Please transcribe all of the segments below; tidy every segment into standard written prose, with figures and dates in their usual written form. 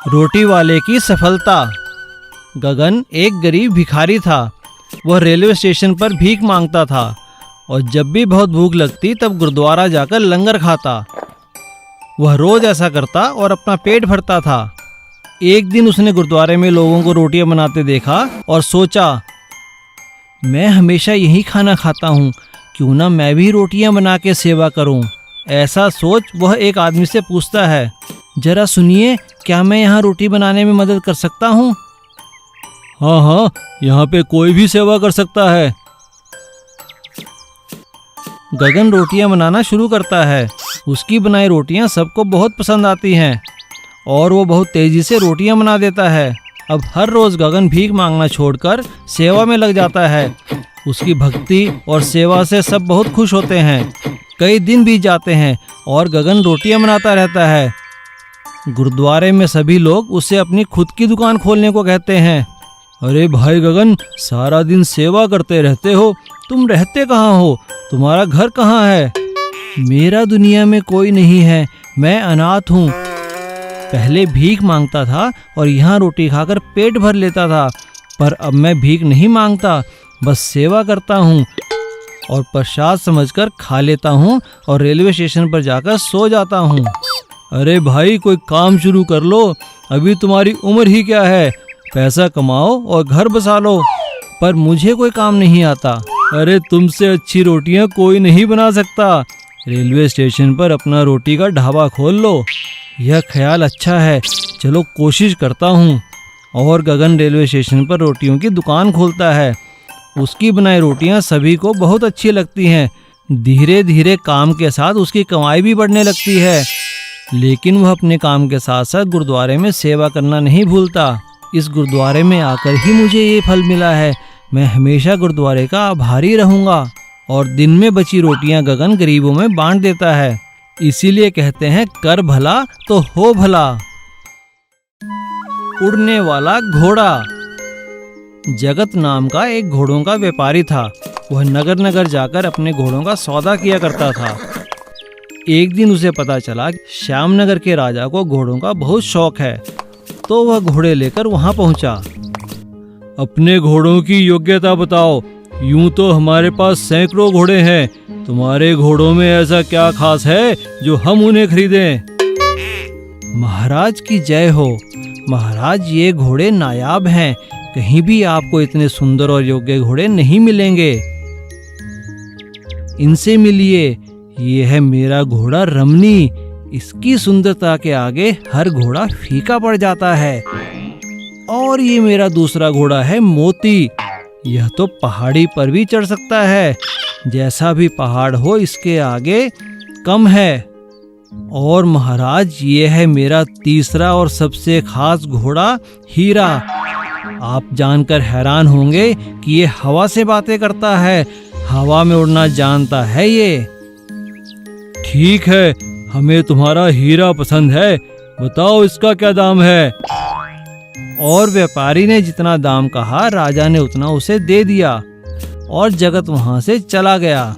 रोटी वाले की सफलता। गगन एक गरीब भिखारी था। वह रेलवे स्टेशन पर भीख मांगता था और जब भी बहुत भूख लगती तब गुरुद्वारा जाकर लंगर खाता। वह रोज ऐसा करता और अपना पेट भरता था। एक दिन उसने गुरुद्वारे में लोगों को रोटियां बनाते देखा और सोचा, मैं हमेशा यही खाना खाता हूँ, क्यों ना मैं भी रोटियां बना के सेवा करूँ। ऐसा सोच वह एक आदमी से पूछता है, जरा सुनिए, क्या मैं यहाँ रोटी बनाने में मदद कर सकता हूँ? हाँ हाँ, यहाँ पे कोई भी सेवा कर सकता है। गगन रोटियां बनाना शुरू करता है। उसकी बनाई रोटियां सबको बहुत पसंद आती हैं और वो बहुत तेजी से रोटियां बना देता है। अब हर रोज गगन भीख मांगना छोड़कर सेवा में लग जाता है। उसकी भक्ति और सेवा से सब बहुत खुश होते हैं। कई दिन बीत जाते हैं और गगन रोटियां बनाता रहता है। गुरुद्वारे में सभी लोग उसे अपनी खुद की दुकान खोलने को कहते हैं। अरे भाई गगन, सारा दिन सेवा करते रहते हो, तुम रहते कहाँ हो? तुम्हारा घर कहाँ है? मेरा दुनिया में कोई नहीं है, मैं अनाथ हूँ। पहले भीख मांगता था और यहाँ रोटी खाकर पेट भर लेता था, पर अब मैं भीख नहीं मांगता, बस सेवा करता हूँ और प्रसाद समझकर खा लेता हूँ और रेलवे स्टेशन पर जाकर सो जाता हूँ। अरे भाई, कोई काम शुरू कर लो, अभी तुम्हारी उम्र ही क्या है, पैसा कमाओ और घर बसा लो। पर मुझे कोई काम नहीं आता। अरे तुमसे अच्छी रोटियां कोई नहीं बना सकता। रेलवे स्टेशन पर अपना रोटी का ढाबा खोल लो। यह ख्याल अच्छा है, चलो कोशिश करता हूँ। और गगन रेलवे स्टेशन पर रोटियों की दुकान खोलता है। उसकी बनाई रोटियां सभी को बहुत अच्छी लगती हैं। धीरे धीरे काम के साथ उसकी कमाई भी बढ़ने लगती है। लेकिन वह अपने काम के साथ साथ गुरुद्वारे में सेवा करना नहीं भूलता। इस गुरुद्वारे में आकर ही मुझे ये फल मिला है, मैं हमेशा गुरुद्वारे का आभारी रहूंगा। और दिन में बची रोटियां गगन गरीबों में बांट देता है। इसीलिए कहते हैं, कर भला तो हो भला। उड़ने वाला घोड़ा। जगत नाम का एक घोड़ों का व्यापारी था। वह नगर नगर जाकर अपने घोड़ों का सौदा किया करता था। एक दिन उसे पता चला कि श्यामनगर के राजा को घोड़ों का बहुत शौक है, तो वह घोड़े लेकर वहां पहुंचा। अपने घोड़ों की योग्यता बताओ, यूं तो हमारे पास सैकड़ों घोड़े हैं, तुम्हारे घोड़ों में ऐसा क्या खास है जो हम उन्हें खरीदें? महाराज की जय हो। महाराज, ये घोड़े नायाब हैं, कहीं भी आपको इतने सुंदर और योग्य घोड़े नहीं मिलेंगे। इनसे मिलिए, ये है मेरा घोड़ा रमनी। इसकी सुंदरता के आगे हर घोड़ा फीका पड़ जाता है। और ये मेरा दूसरा घोड़ा है मोती। यह तो पहाड़ी पर भी चढ़ सकता है, जैसा भी पहाड़ हो इसके आगे कम है। और महाराज, ये है मेरा तीसरा और सबसे खास घोड़ा हीरा। आप जानकर हैरान होंगे कि ये हवा से बातें करता है, हवा में उड़ना जानता है ये। ठीक है, हमें तुम्हारा हीरा पसंद है, बताओ इसका क्या दाम है? और व्यापारी ने जितना दाम कहा, राजा ने उतना उसे दे दिया और जगत वहां से चला गया।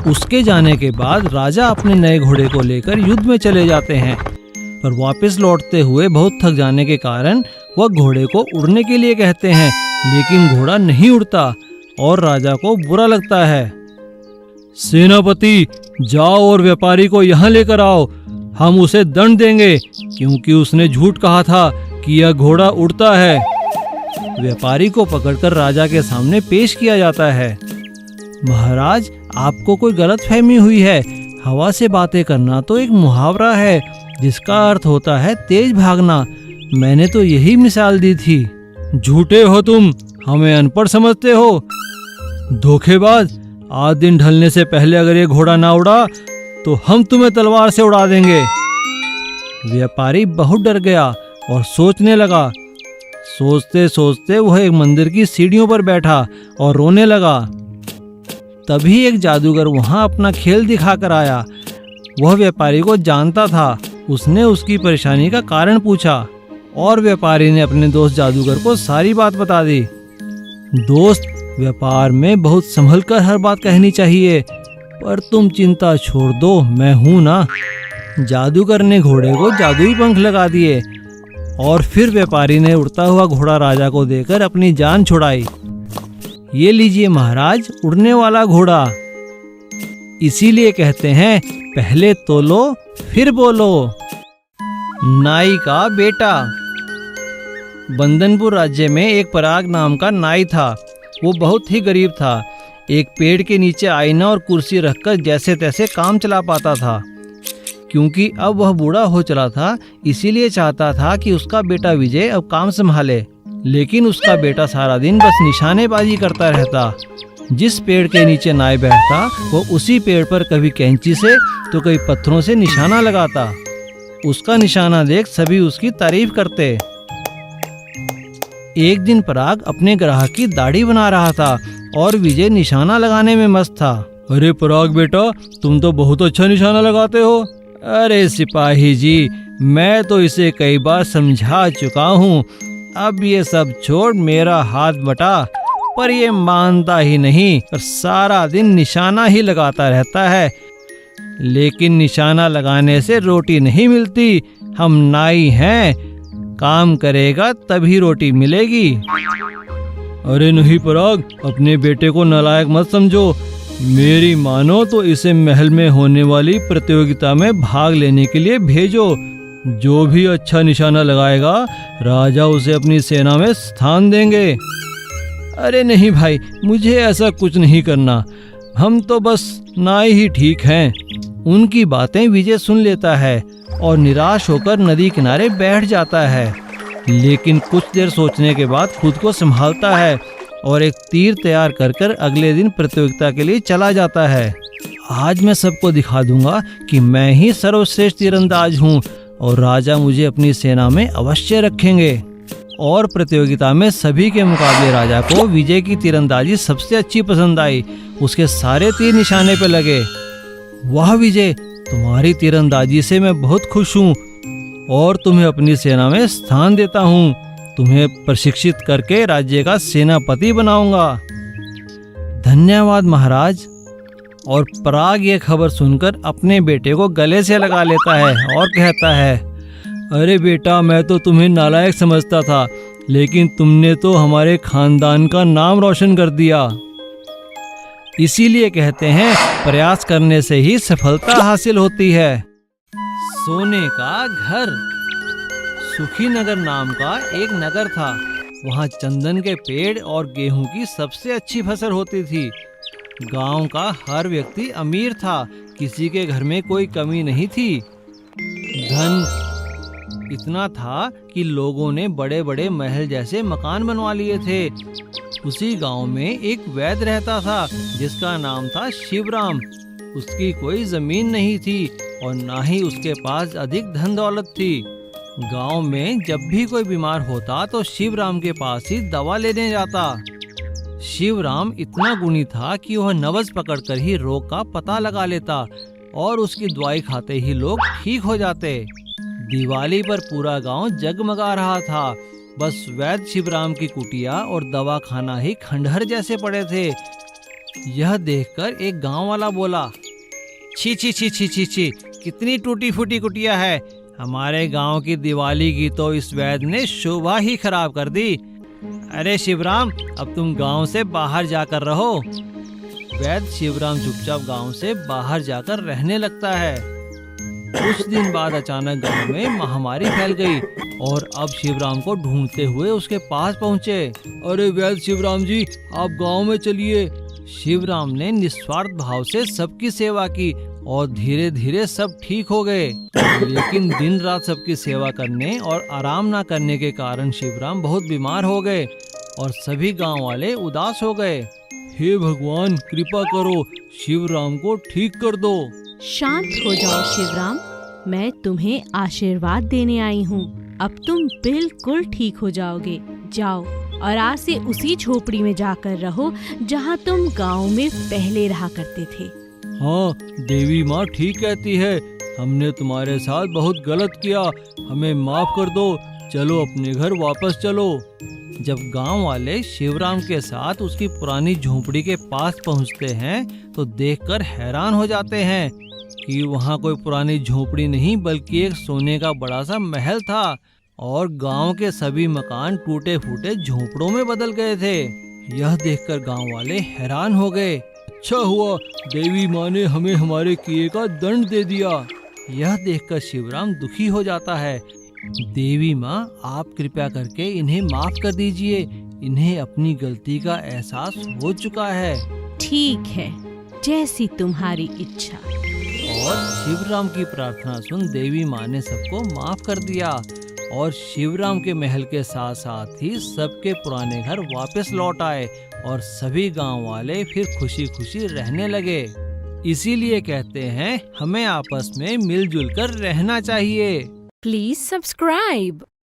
उसके जाने के बाद राजा अपने नए घोड़े को लेकर युद्ध में चले जाते हैं, पर वापस लौटते हुए बहुत थक जाने के कारण वह घोड़े को उड़ने के लिए कहते हैं, लेकिन घोड़ा नहीं उड़ता और राजा को बुरा लगता है। सेनापति, जाओ और व्यापारी को यहाँ लेकर आओ, हम उसे दंड देंगे क्योंकि उसने झूठ कहा था कि यह घोड़ा उड़ता है। व्यापारी को पकड़कर राजा के सामने पेश किया जाता है। महाराज, आपको कोई गलतफहमी हुई है। हवा से बातें करना तो एक मुहावरा है जिसका अर्थ होता है तेज भागना। मैंने तो यही मिसाल दी थी। झूठे हो तुम, हमें अनपढ़ समझते हो। धोखेबाज, आज दिन ढलने से पहले अगर ये घोड़ा ना उड़ा तो हम तुम्हें तलवार से उड़ा देंगे। व्यापारी बहुत डर गया और सोचने लगा। सोचते सोचते वह एक मंदिर की सीढ़ियों पर बैठा और रोने लगा। तभी एक जादूगर वहां अपना खेल दिखाकर आया। वह व्यापारी को जानता था। उसने उसकी परेशानी का कारण पूछा और व्यापारी ने अपने दोस्त जादूगर को सारी बात बता दी। दोस्त, व्यापार में बहुत संभल कर हर बात कहनी चाहिए, पर तुम चिंता छोड़ दो, मैं हूं ना। जादूगर ने घोड़े को जादुई पंख लगा दिए और फिर व्यापारी ने उड़ता हुआ घोड़ा राजा को देकर अपनी जान छुड़ाई। ये लीजिए महाराज, उड़ने वाला घोड़ा। इसीलिए कहते हैं पहले तोलो फिर बोलो। नाई का बेटा। बंदनपुर राज्य में एक पराग नाम का नाई था। वो बहुत ही गरीब था। एक पेड़ के नीचे आईना और कुर्सी रखकर जैसे तैसे काम चला पाता था। क्योंकि अब वह बूढ़ा हो चला था, इसीलिए चाहता था कि उसका बेटा विजय अब काम संभाले। लेकिन उसका बेटा सारा दिन बस निशानेबाजी करता रहता। जिस पेड़ के नीचे नाई बैठता वो उसी पेड़ पर कभी कैंची से तो कभी पत्थरों से निशाना लगाता। उसका निशाना देख सभी उसकी तारीफ करते। एक दिन पराग अपने ग्राहक की दाढ़ी बना रहा था और विजय निशाना लगाने में मस्त था। अरे पराग बेटा, तुम तो बहुत अच्छा निशाना लगाते हो। अरे सिपाही जी, मैं तो इसे कई बार समझा चुका हूँ। अब ये सब छोड़ मेरा हाथ बटा। पर ये मानता ही नहीं और सारा दिन निशाना ही लगाता रहता है। लेकिन निशाना लगाने से रोटी नहीं मिलती। हम नाई हैं, काम करेगा तभी रोटी मिलेगी। अरे नहीं पराग, अपने बेटे को नालायक मत समझो। मेरी मानो तो इसे महल में होने वाली प्रतियोगिता में भाग लेने के लिए भेजो। जो भी अच्छा निशाना लगाएगा राजा उसे अपनी सेना में स्थान देंगे। अरे नहीं भाई, मुझे ऐसा कुछ नहीं करना। हम तो बस नाई ही ठीक हैं। उनकी बातें विजय सुन लेता है और निराश होकर नदी किनारे बैठ जाता है। लेकिन कुछ देर सोचने के बाद खुद को संभालता है और एक तीर तैयार कर अगले दिन प्रतियोगिता के लिए चला जाता है। आज मैं सबको दिखा दूंगा कि मैं ही सर्वश्रेष्ठ तीरंदाज हूँ और राजा मुझे अपनी सेना में अवश्य रखेंगे। और प्रतियोगिता में सभी के मुकाबले राजा को विजय की तीरंदाजी सबसे अच्छी पसंद आई। उसके सारे तीर निशाने पे लगे। वाह विजय, तुम्हारी तीरंदाजी से मैं बहुत खुश हूँ और तुम्हें अपनी सेना में स्थान देता हूँ। तुम्हें प्रशिक्षित करके राज्य का सेनापति बनाऊंगा। धन्यवाद महाराज। और पराग ये खबर सुनकर अपने बेटे को गले से लगा लेता है और कहता है, अरे बेटा, मैं तो तुम्हें नालायक समझता था, लेकिन तुमने तो हमारे खानदान का नाम रोशन कर दिया। इसीलिए कहते हैं प्रयास करने से ही सफलता हासिल होती है। सोने का घर। सुखीनगर नाम का एक नगर था। वहाँ चंदन के पेड़ और गेहूं की सबसे अच्छी फसल होती थी। गांव का हर व्यक्ति अमीर था। किसी के घर में कोई कमी नहीं थी। धन इतना था कि लोगों ने बड़े बड़े महल जैसे मकान बनवा लिए थे। उसी गांव में एक वैद्य रहता था जिसका नाम था शिवराम। उसकी कोई जमीन नहीं थी और ना ही उसके पास अधिक धन दौलत थी। गांव में जब भी कोई बीमार होता तो शिवराम के पास ही दवा लेने जाता। शिवराम इतना गुणी था कि वह नवज पकड़कर ही रोग का पता लगा लेता और उसकी दवाई खाते ही लोग ठीक हो जाते। दिवाली पर पूरा गांव जगमगा रहा था। बस वैद्य शिवराम की कुटिया और दवा खाना ही खंडहर जैसे पड़े थे। यह देखकर एक गांव वाला बोला, छी छी छी छी छी छी, कितनी टूटी फूटी कुटिया है। हमारे गांव की दिवाली की तो इस वैद्य ने शोभा ही खराब कर दी। अरे शिवराम, अब तुम गांव से बाहर जाकर रहो। वैद्य शिवराम चुपचाप गांव से बाहर जाकर रहने लगता है। कुछ दिन बाद अचानक गांव में महामारी फैल गई और अब शिवराम को ढूंढते हुए उसके पास पहुंचे। अरे वैद्य शिवराम जी, आप गांव में चलिए। शिवराम ने निस्वार्थ भाव से सबकी सेवा की और धीरे धीरे सब ठीक हो गए। लेकिन दिन रात सबकी सेवा करने और आराम ना करने के कारण शिवराम बहुत बीमार हो गए और सभी गांव वाले उदास हो गए। हे भगवान, कृपा करो, शिवराम को ठीक कर दो। शांत हो जाओ शिवराम, मैं तुम्हें आशीर्वाद देने आई हूँ। अब तुम बिल्कुल ठीक हो जाओगे। जाओ और आज से उसी झोपड़ी में जाकर रहो जहाँ तुम गांव में पहले रहा करते थे। हाँ, देवी माँ ठीक कहती है। हमने तुम्हारे साथ बहुत गलत किया, हमें माफ कर दो। चलो अपने घर वापस चलो। जब गांव वाले शिवराम के साथ उसकी पुरानी झोपड़ी के पास पहुंचते हैं तो देखकर हैरान हो जाते हैं। कि वहाँ कोई पुरानी झोपड़ी नहीं बल्कि एक सोने का बड़ा सा महल था और गांव के सभी मकान टूटे फूटे झोपड़ों में बदल गए थे। यह देखकर गांव वाले हैरान हो गए। अच्छा हुआ देवी माँ ने हमें हमारे किए का दंड दे दिया। यह देखकर शिवराम दुखी हो जाता है। देवी माँ, आप कृपया करके इन्हें माफ कर दीजिए, इन्हें अपनी गलती का एहसास हो चुका है। ठीक है, जैसी तुम्हारी इच्छा। और शिवराम की प्रार्थना सुन देवी माँ ने सबको माफ कर दिया और शिवराम के महल के साथ साथ ही सबके पुराने घर वापस लौट आए और सभी गांव वाले फिर खुशी खुशी रहने लगे। इसीलिए कहते हैं हमें आपस में मिलजुल कर रहना चाहिए। Please subscribe.